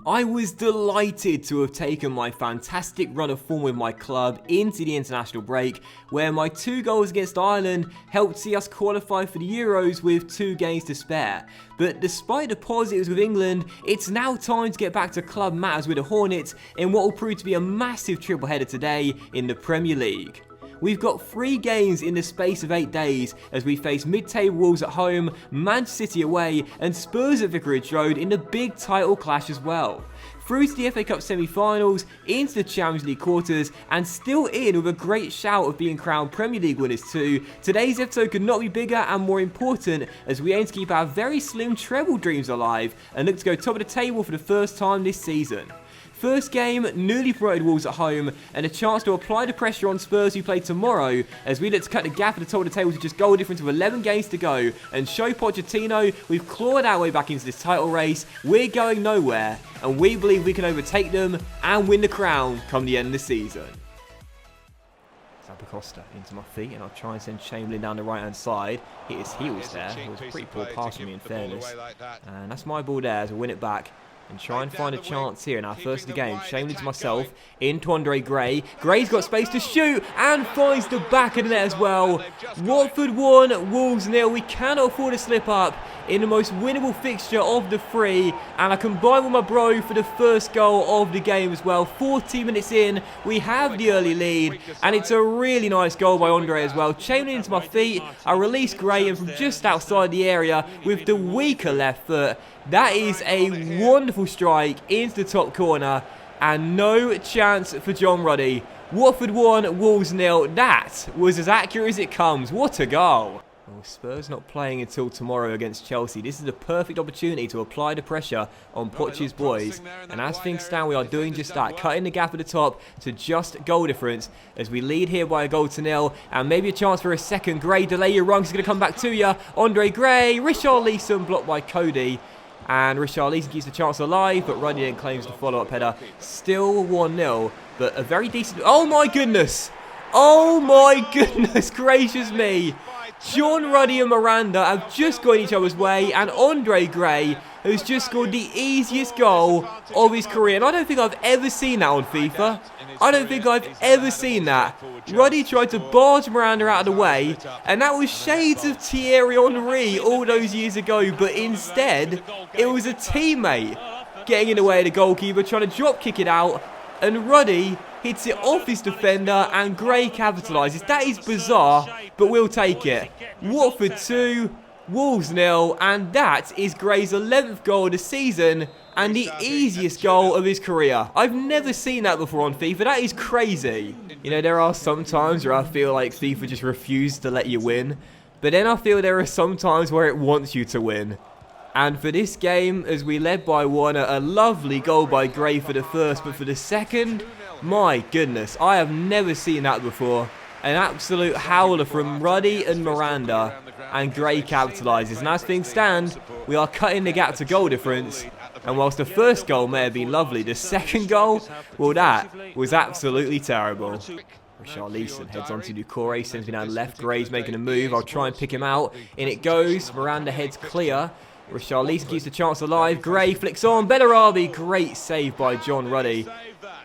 I was delighted to have taken my fantastic run of form with my club into the international break, where my 2 goals against Ireland helped see us qualify for the Euros with 2 games to spare. But despite the positives with England, it's now time to get back to club matters with the Hornets in what will prove to be a massive triple header today in the Premier League. We've got 3 games in the space of 8 days as we face mid-table Wolves at home, Manchester City away and Spurs at Vicarage Road in the big title clash as well. Through to the FA Cup semi-finals, into the Champions League quarters and still in with a great shout of being crowned Premier League winners too, today's episode could not be bigger and more important as we aim to keep our very slim treble dreams alive and look to go top of the table for the first time this season. First game, newly promoted Wolves at home, and a chance to apply the pressure on Spurs who play tomorrow as we look to cut the gap at the top of the table to just goal difference with 11 games to go and show Pochettino we've clawed our way back into this title race, we're going nowhere, and we believe we can overtake them and win the crown come the end of the season. Costa into my feet and I'll try and send Chamberlain down the right hand side. Hit his heels there. It was a pretty poor pass from me in fairness. And that's my ball there as I win it back and try and find a chance here in our first of the game. Chamberlain to myself, into Andre Gray. Gray's got space to shoot and finds the back of the net as well. Watford 1, Wolves 0. We cannot afford to slip up in the most winnable fixture of the 3, and I combine with my bro for the first goal of the game as well. 40 minutes in, we have the early lead, and it's a really nice goal by Andre as well. Chamberlain into my feet, I release Gray and from just outside the area with the weaker left foot. That is a wonderful strike into the top corner, and no chance for John Ruddy. Watford 1, Wolves 0. That was as accurate as it comes. What a goal. Well, Spurs not playing until tomorrow against Chelsea. This is a perfect opportunity to apply the pressure on Poch's boys. And as things stand, we are doing just that, cutting the gap at the top to just goal difference as we lead here by a goal to 0. And maybe a chance for a second. Gray, delay your run. He's going to come back to you. Andre Gray, Richarlison blocked by Cody. And Richarlison keeps the chance alive, but Ruddy then claims the follow-up header. Still 1-0, but a very decent... Oh my goodness! Oh my goodness gracious me! John Ruddy and Miranda have just gone each other's way, and Andre Gray has just scored the easiest goal of his career. And I don't think I've ever seen that on FIFA. I don't think I've ever seen that. Ruddy tried to barge Miranda out of the way, and that was shades of Thierry Henry all those years ago, but instead, it was a teammate getting in the way of the goalkeeper, trying to drop kick it out, and Ruddy hits it off his defender and Gray capitalises. That is bizarre, but we'll take it. Watford 2, Wolves 0, and that is Gray's 11th goal of the season and the easiest goal of his career. I've never seen that before on FIFA. That is crazy. You know, there are some times where I feel like FIFA just refuses to let you win, but then I feel there are some times where it wants you to win. And for this game, as we led by 1, a lovely goal by Gray for the first, but for the second, my goodness, I have never seen that before. An absolute howler from Ruddy and Miranda, and Gray capitalises. And as things stand, we are cutting the gap to goal difference. And whilst the first goal may have been lovely, the second goal, well, that was absolutely terrible. Richarlison heads on to Doucouré, sends me down left. Gray's making a move. I'll try and pick him out. In it goes. Miranda heads clear. Richarlison keeps the chance alive. Gray flicks on. Bellarabi. Great save by John Ruddy.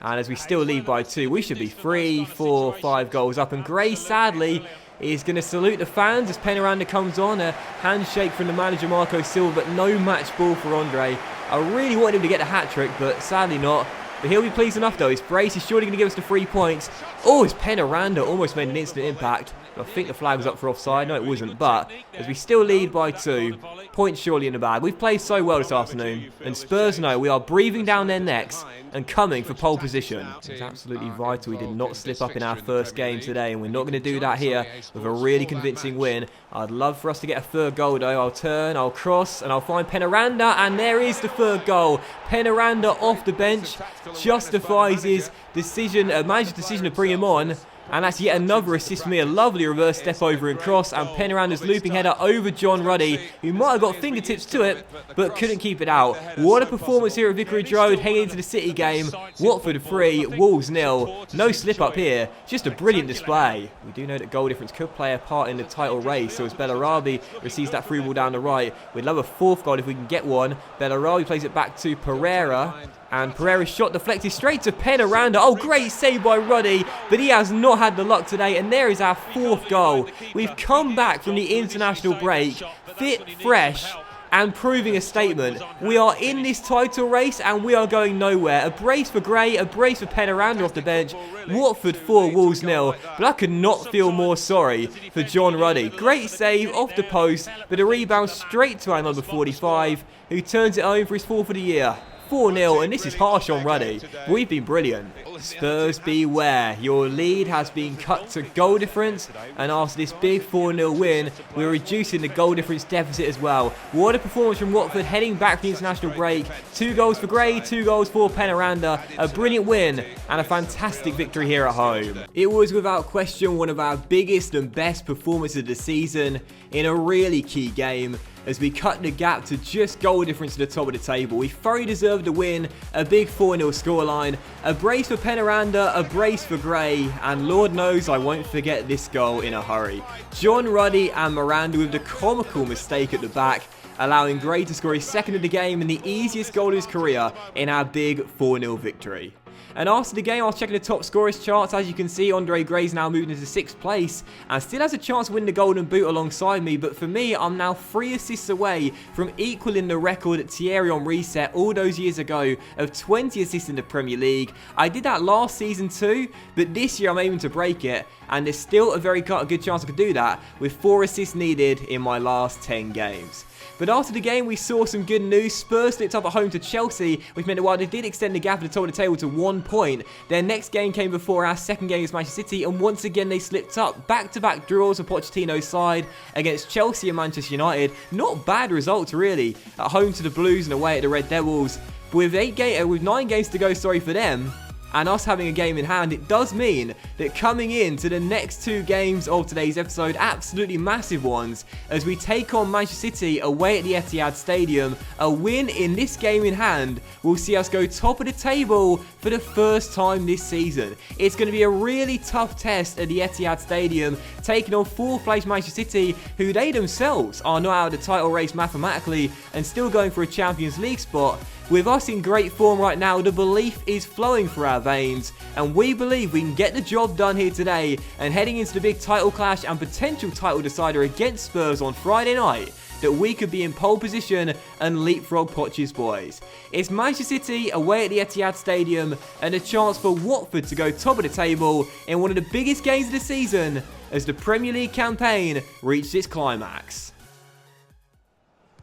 And as we still lead by 2, we should be 3, 4, 5 goals up. And Gray, sadly, is going to salute the fans as Penaranda comes on. A handshake from the manager, Marco Silva, but no match ball for Andre. I really wanted him to get the hat-trick, but sadly not. But he'll be pleased enough, though. His brace is surely going to give us the 3 points. Oh, his Penaranda almost made an instant impact. I think the flag was up for offside. No, it wasn't. But as we still lead by 2, points surely in the bag. We've played so well this afternoon. And Spurs know we are breathing down their necks and coming for pole position. It's absolutely vital we did not slip up in our first game today, and we're not going to do that here with a really convincing win. I'd love for us to get a third goal though. I'll turn, I'll cross, and I'll find Penaranda, and there is the third goal. Penaranda off the bench justifies his decision, manager's decision to bring him on. And that's yet another assist for me. A lovely reverse step over and cross. And Penaranda's looping header over John Ruddy, who might have got fingertips to it, but couldn't keep it out. What a performance here at Vicarage Road, heading into the City game. Watford 3, Wolves 0. No slip up here. Just a brilliant display. We do know that goal difference could play a part in the title race. So as Bellarabi receives that through ball down the right, we'd love a fourth goal if we can get one. Bellarabi plays it back to Pereira. And Pereira's shot deflected straight to Penaranda. Oh, great save by Ruddy, but he has not had the luck today. And there is our 4th goal. We've come back from the international break, fit, fresh, and proving a statement. We are in this title race and we are going nowhere. A brace for Gray, a brace for Penaranda off the bench. Watford 4, Wolves 0. But I could not feel more sorry for John Ruddy. Great save off the post, but a rebound straight to our number 45, who turns it home for his 4th of the year. 4-0, and this is harsh on Ruddy. We've been brilliant. Spurs, beware. Your lead has been cut to goal difference, and after this big 4-0 win, we're reducing the goal difference deficit as well. What a performance from Watford heading back from the international break. 2 goals for Gray, 2 goals for Penaranda. A brilliant win, and a fantastic victory here at home. It was without question one of our biggest and best performances of the season in a really key game, as we cut the gap to just goal difference to the top of the table. We thoroughly deserved the win, a big 4-0 scoreline, a brace for Penaranda, a brace for Gray, and Lord knows I won't forget this goal in a hurry. John Ruddy and Miranda with the comical mistake at the back, allowing Gray to score his 2nd of the game and the easiest goal of his career in our big 4-0 victory. And after the game, I was checking the top scorers charts. As you can see, Andre Gray's now moving into 6th place and still has a chance to win the Golden Boot alongside me. But for me, I'm now 3 assists away from equaling the record that Thierry Henry set all those years ago of 20 assists in the Premier League. I did that last season too, but this year I'm aiming to break it. And there's still a very good chance I could do that with 4 assists needed in my last 10 games. But after the game, we saw some good news. Spurs slipped up at home to Chelsea, which meant that while they did extend the gap at the top of the table to 1 point, their next game came before our 2nd game against Manchester City, and once again they slipped up. Back-to-back draws for Pochettino's side against Chelsea and Manchester United. Not bad results, really. At home to the Blues and away at the Red Devils. But with 9 games to go, for them, and us having a game in hand, it does mean that coming into the next 2 games of today's episode, absolutely massive ones, as we take on Manchester City away at the Etihad Stadium. A win in this game in hand will see us go top of the table for the first time this season. It's going to be a really tough test at the Etihad Stadium, taking on 4th place Manchester City, who they themselves are not out of the title race mathematically and still going for a Champions League spot. With us in great form right now, the belief is flowing through our veins, and we believe we can get the job done here today, and heading into the big title clash and potential title decider against Spurs on Friday night, that we could be in pole position and leapfrog Poch's boys. It's Manchester City away at the Etihad Stadium, and a chance for Watford to go top of the table in one of the biggest games of the season as the Premier League campaign reaches its climax.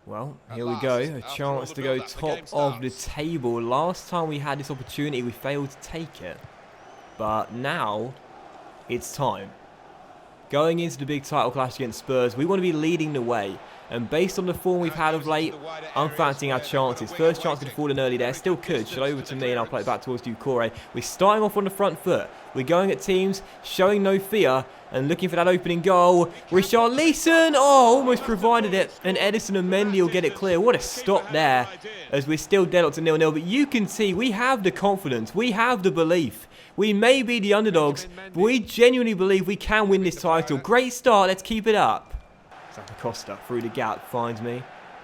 Well, here we go, a chance to go top of the table. Last time we had this opportunity, we failed to take it. But now, it's time. Going into the big title clash against Spurs, we want to be leading the way. And based on the form we've had of late, I'm fancying our chances. First chance could have fallen early there, still could. Shot over to me and I'll play it back towards Doucouré. We're starting off on the front foot. We're going at teams, showing no fear, and looking for that opening goal. Richarlison, oh, almost provided it. And Edison and Mendy will get it clear. What a stop there, as we're still deadlocked to 0-0. But you can see we have the confidence, we have the belief. We may be the underdogs, but we genuinely believe we can win this title. Great start, let's keep it up. Costa through the gap finds me.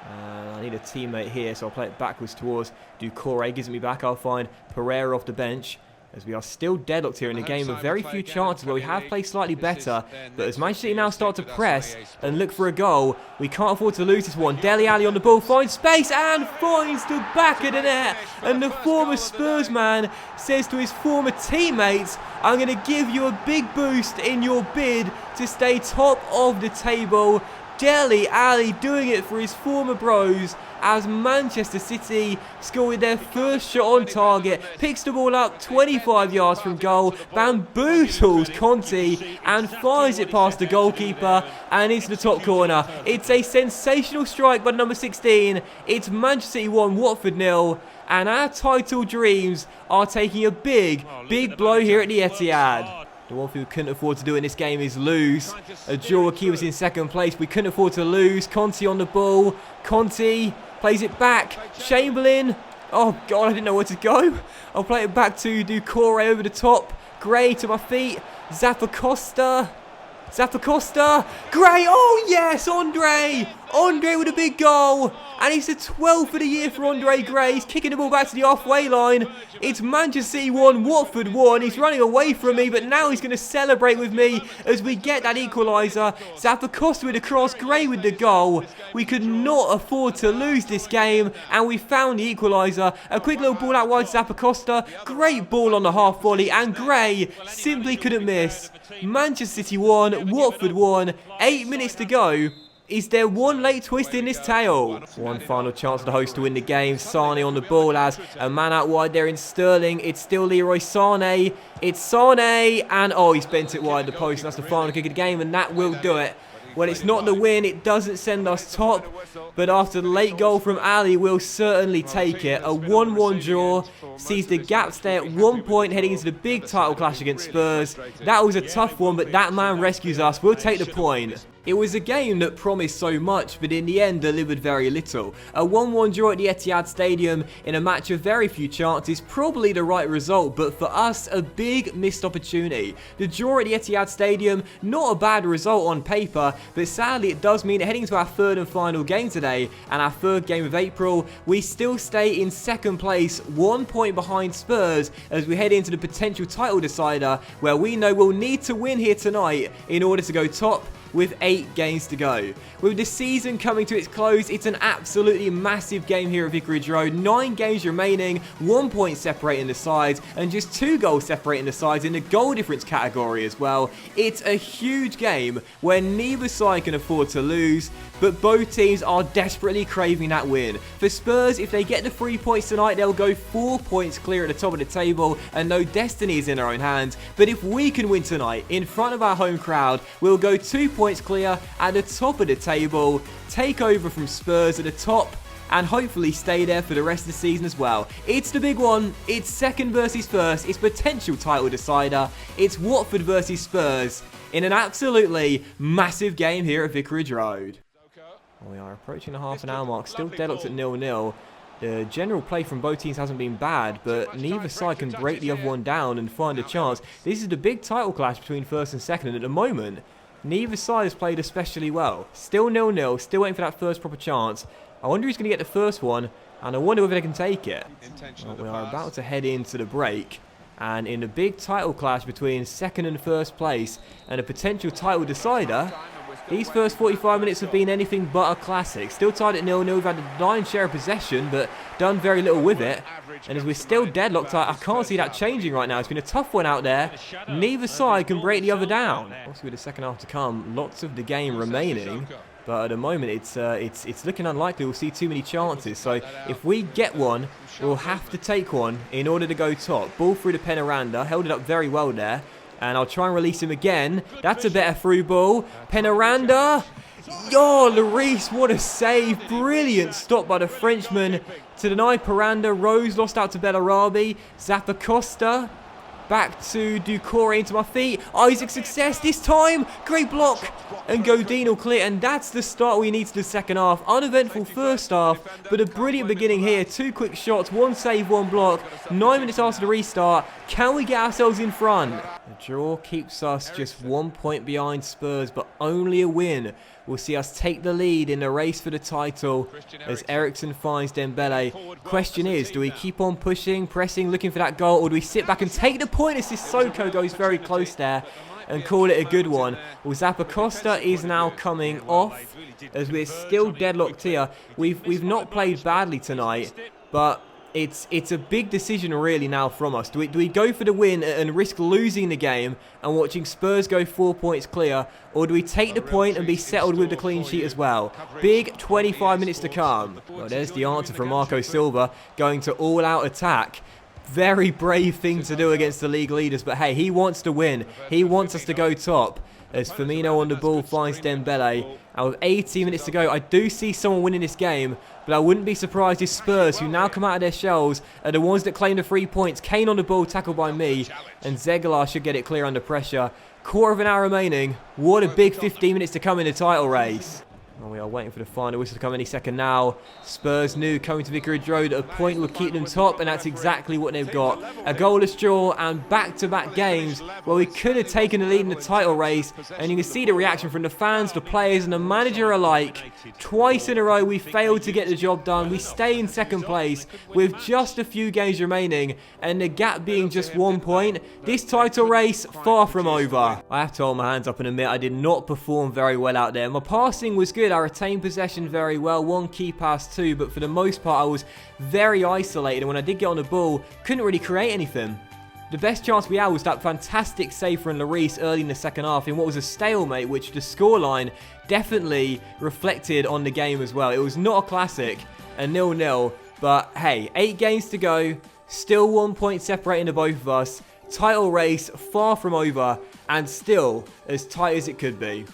I need a teammate here, so I'll play it backwards towards Doucouré. Gives me back. I'll find Pereira off the bench, as we are still deadlocked here in a game with very few chances where we have played slightly better. But as Manchester City now start to press and look for a goal, we can't afford to lose this one. Dele Alli on the ball, finds space and finds the back of the net. And the former Spurs man says to his former teammates, I'm going to give you a big boost in your bid to stay top of the table. Dele Alli doing it for his former bros as Manchester City score with their first shot on target, picks the ball up 25 yards from goal, bamboozles Conte and fires it past the goalkeeper and into the top corner. It's a sensational strike by number 16. It's Manchester City 1, Watford 0, and our title dreams are taking a big blow here at the Etihad. The one thing we couldn't afford to do in this game is lose. A draw would keep us in 2nd place. We couldn't afford to lose. Conte on the ball. Conte plays it back. Chamberlain. Oh, God, I didn't know where to go. I'll play it back to Doucouré over the top. Gray to my feet. Zappacosta. Gray. Oh, yes, Andre. Andre with a big goal. And it's the 12th of the year for Andre Gray. He's kicking the ball back to the halfway line. It's Manchester City 1, Watford 1. He's running away from me, but now he's going to celebrate with me as we get that equaliser. Zappacosta with the cross, Gray with the goal. We could not afford to lose this game, and we found the equaliser. A quick little ball out wide to Zappacosta. Great ball on the half volley, and Gray simply couldn't miss. Manchester City 1, Watford 1. 8 minutes to go. Is there one late twist in this tale? One final chance for the host to win the game. Sane on the ball as a man out wide there in Sterling. It's still Leroy Sane. It's Sane. And oh, he's bent it wide the post. That's the final kick of the game, and that will do it. Well, it's not the win. It doesn't send us top. But after the late goal from Ali, we'll certainly take it. A 1-1 draw sees the gap stay at 1 point heading into the big title clash against Spurs. That was a tough one, but that man rescues us. We'll take the point. It was a game that promised so much, but in the end delivered very little. A 1-1 draw at the Etihad Stadium in a match of very few chances, probably the right result, but for us, a big missed opportunity. The draw at the Etihad Stadium, not a bad result on paper, but sadly it does mean that heading to our third and final game today, and our third game of April, we still stay in second place, 1 point behind Spurs, as we head into the potential title decider, where we know we'll need to win here tonight in order to go top, with 8 games to go. With the season coming to its close, it's an absolutely massive game here at Vicarage Road. 9 games remaining, 1 point separating the sides, and just 2 goals separating the sides in the goal difference category as well. It's a huge game where neither side can afford to lose, but both teams are desperately craving that win. For Spurs, if they get the 3 points tonight, they'll go 4 points clear at the top of the table, and no destiny is in our own hands. But if we can win tonight in front of our home crowd, we'll go 2 points clear at the top of the table, take over from Spurs at the top, and hopefully stay there for the rest of the season as well. It's the big one. It's second versus first. It's potential title decider. It's Watford versus Spurs in an absolutely massive game here at Vicarage Road. We are approaching the half an hour mark, still deadlocked at 0-0. The general play from both teams hasn't been bad, but neither side can break the other one down and find a chance. This is the big title clash between first and second, and at the moment, neither side has played especially well. Still 0-0, still waiting for that first proper chance. I wonder who's going to get the first one, and I wonder whether they can take it. Well, we are about to head into the break, and in the big title clash between second and first place and a potential title decider, these first 45 minutes have been anything but a classic. Still tied at 0-0, we've had a lion's share of possession, but done very little with it. And as we're still deadlocked, I can't see that changing right now. It's been a tough one out there. Neither side can break the other down. Also with the second half to come, lots of the game remaining. But at the moment, it's looking unlikely we'll see too many chances. So if we get one, we'll have to take one in order to go top. Ball through to Penaranda, held it up very well there. And I'll try and release him again. That's a better through ball. Penaranda. Oh, Lloris, what a save. Brilliant stop by the Frenchman to deny Paranda. Rose lost out to Bellarabi. Zappacosta. Back to Ducore into my feet. Isaac success this time. Great block. And Godin will clear. And that's the start we need to the second half. Uneventful first half, but a brilliant beginning here. 2 quick shots, 1 save, 1 block. 9 minutes after the restart. Can we get ourselves in front? The draw keeps us just 1 point behind Spurs, but only a win will see us take the lead in the race for the title as Eriksen finds Dembele. Question is, do we keep on pushing, pressing, looking for that goal, or do we sit back and take the point as Sissoko goes very close there and call it a good one? Well, Zappacosta is now coming off as we're still deadlocked here. We've not played badly tonight, but it's a big decision really now from us. Do we go for the win and risk losing the game and watching Spurs go 4 points clear, or do we take the point and be settled with the clean sheet as well? Big 25 minutes to come. Well, there's the answer from Marco Silva, going to all-out attack. Very brave thing to do against the league leaders, but hey, he wants to win. He wants us to go top. As Firmino on the ball finds Dembele. And with 18 minutes to go, I do see someone winning this game, but I wouldn't be surprised if Spurs, who now come out of their shells, are the ones that claim the 3 points. Kane on the ball, tackled by me, and Zegular should get it clear under pressure. Quarter of an hour remaining. What a big 15 minutes to come in the title race. And we are waiting for the final whistle to come any second now. Spurs knew coming to Vicarage Road a point would keep them top, and that's exactly what they've got. A goalless draw and back-to-back games where we could have taken the lead in the title race, and you can see the reaction from the fans, the players and the manager alike. Twice in a row we failed to get the job done. We stay in second place with just a few games remaining, and the gap being just 1 point. This title race far from over. I have to hold my hands up and admit I did not perform very well out there. My passing was good. I retained possession very well, 1 key pass too, but for the most part I was very isolated, and when I did get on the ball, couldn't really create anything. The best chance we had was that fantastic save from Lloris early in the second half in what was a stalemate, which the scoreline definitely reflected on the game as well. It was not a classic, a 0-0, but hey, 8 games to go, still 1 point separating the both of us, title race far from over, and still as tight as it could be.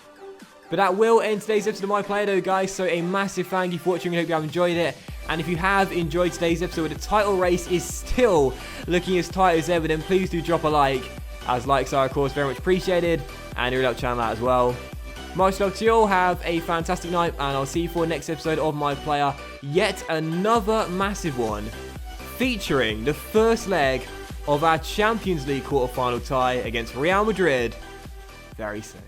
But that will end today's episode of My Player though, guys, so a massive thank you for watching. I hope you have enjoyed it. And if you have enjoyed today's episode where the title race is still looking as tight as ever, then please do drop a like, as likes are of course very much appreciated, and it would help channel out as well. Much love to you all, have a fantastic night, and I'll see you for the next episode of My Player, yet another massive one, featuring the first leg of our Champions League quarter-final tie against Real Madrid very soon.